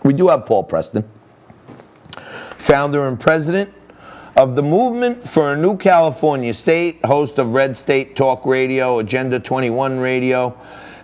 We do have Paul Preston, founder and president of the Movement for a New California State, host of Red State Talk Radio, Agenda 21 Radio.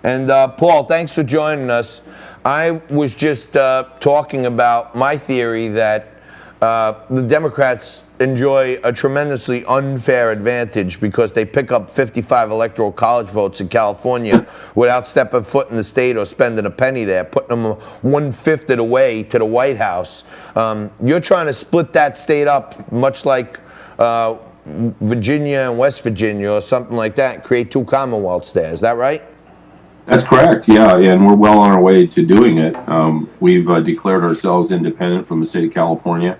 And Paul, thanks for joining us. I was just talking about my theory that the Democrats enjoy a tremendously unfair advantage because they pick up 55 electoral college votes in California without stepping foot in the state or spending a penny there, putting them 1/5 of the way to the White House. You're trying to split that state up, much like Virginia and West Virginia or something like that, and create two Commonwealths there. Is that right? That's correct, yeah, and we're well on our way to doing it. We've declared ourselves independent from the state of California,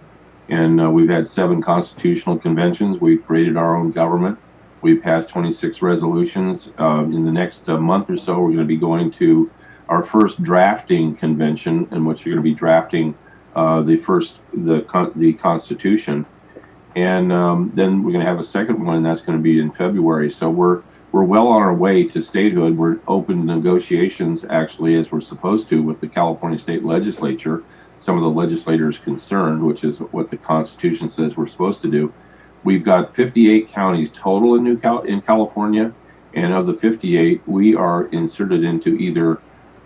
and we've had 7 constitutional conventions. We've created our own government. We've passed 26 resolutions. In the next month or so, we're going to be going to our first drafting convention, in which we're going to be drafting the Constitution, and then we're going to have a second one, and that's going to be in February. So we're well on our way to statehood. We're open to negotiations, actually, as we're supposed to, with the California State Legislature, some of the legislators concerned, which is what the Constitution says we're supposed to do. We've got 58 counties total in California, and of the 58, we are inserted into either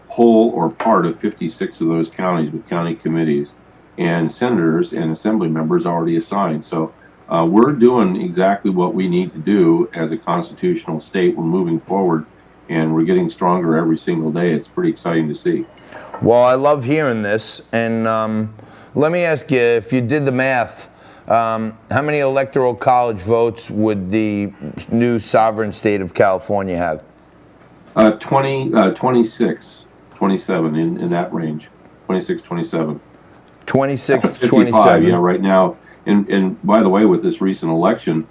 whole or part of 56 of those counties with county committees, and senators and assembly members already assigned. So we're doing exactly what we need to do as a constitutional state. We're moving forward, and we're getting stronger every single day. It's pretty exciting to see. Well, I love hearing this. And let me ask you, if you did the math, how many electoral college votes would the new sovereign state of California have? 26, 27, in that range. 26, 27. 26, 55, 27. yeah, right now. And by the way, with this recent election,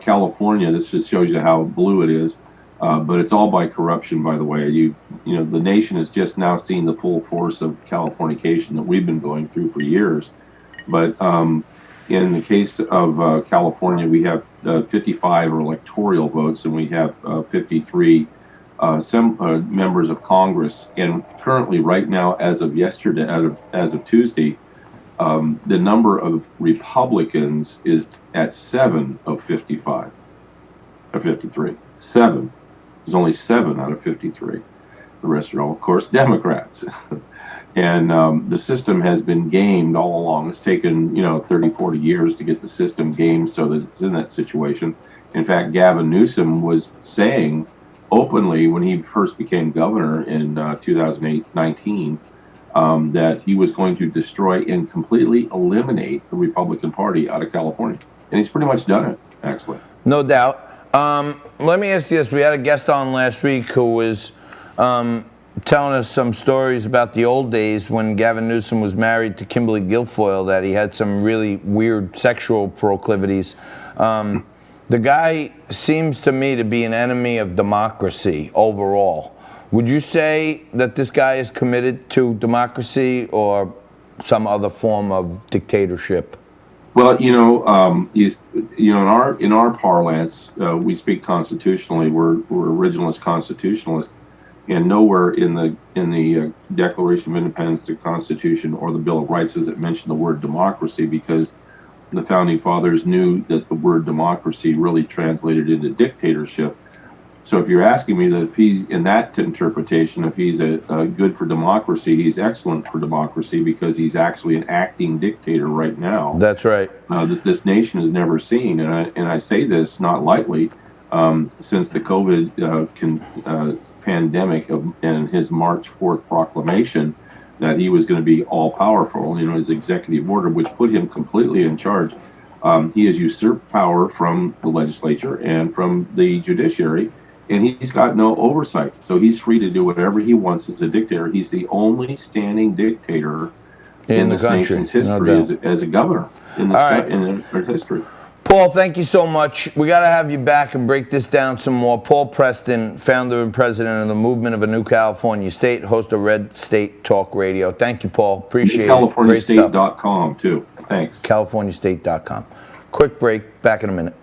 California, this just shows you how blue it is. But it's all by corruption, by the way. You know, the nation has just now seen the full force of Californication that we've been going through for years. But in the case of California, we have 55 electoral votes, and we have 53 members of Congress. And currently, right now, as of yesterday, as of Tuesday, the number of Republicans is at 7 of 55, of 53. 7. There's only 7 out of 53. The rest are all, of course, Democrats. And the system has been gamed all along. It's taken, 30, 40 years to get the system gamed so that it's in that situation. In fact, Gavin Newsom was saying openly when he first became governor in 2019 that he was going to destroy and completely eliminate the Republican Party out of California. And he's pretty much done it, actually. No doubt. Let me ask you this. We had a guest on last week who was telling us some stories about the old days when Gavin Newsom was married to Kimberly Guilfoyle, that he had some really weird sexual proclivities. The guy seems to me to be an enemy of democracy overall. Would you say that this guy is committed to democracy or some other form of dictatorship? Well, he's, in our parlance, we speak constitutionally. We're originalist constitutionalists, and nowhere in the Declaration of Independence, the Constitution, or the Bill of Rights does it mention the word democracy, because the founding fathers knew that the word democracy really translated into dictatorship. So if you're asking me that if he's in that interpretation, if he's a good for democracy, he's excellent for democracy, because he's actually an acting dictator right now. That's right. That this nation has never seen, and I say this not lightly. Since the COVID pandemic and his March 4th proclamation that he was going to be all powerful, his executive order, which put him completely in charge. He has usurped power from the legislature and from the judiciary. And he's got no oversight, so he's free to do whatever he wants as a dictator. He's the only standing dictator in this nation's history as a governor in our history. Paul, thank you so much. We got to have you back and break this down some more. Paul Preston, founder and president of the Movement of a New California State, host of Red State Talk Radio. Thank you, Paul. Appreciate it. CaliforniaState.com, too. Thanks. CaliforniaState.com. Quick break. Back in a minute.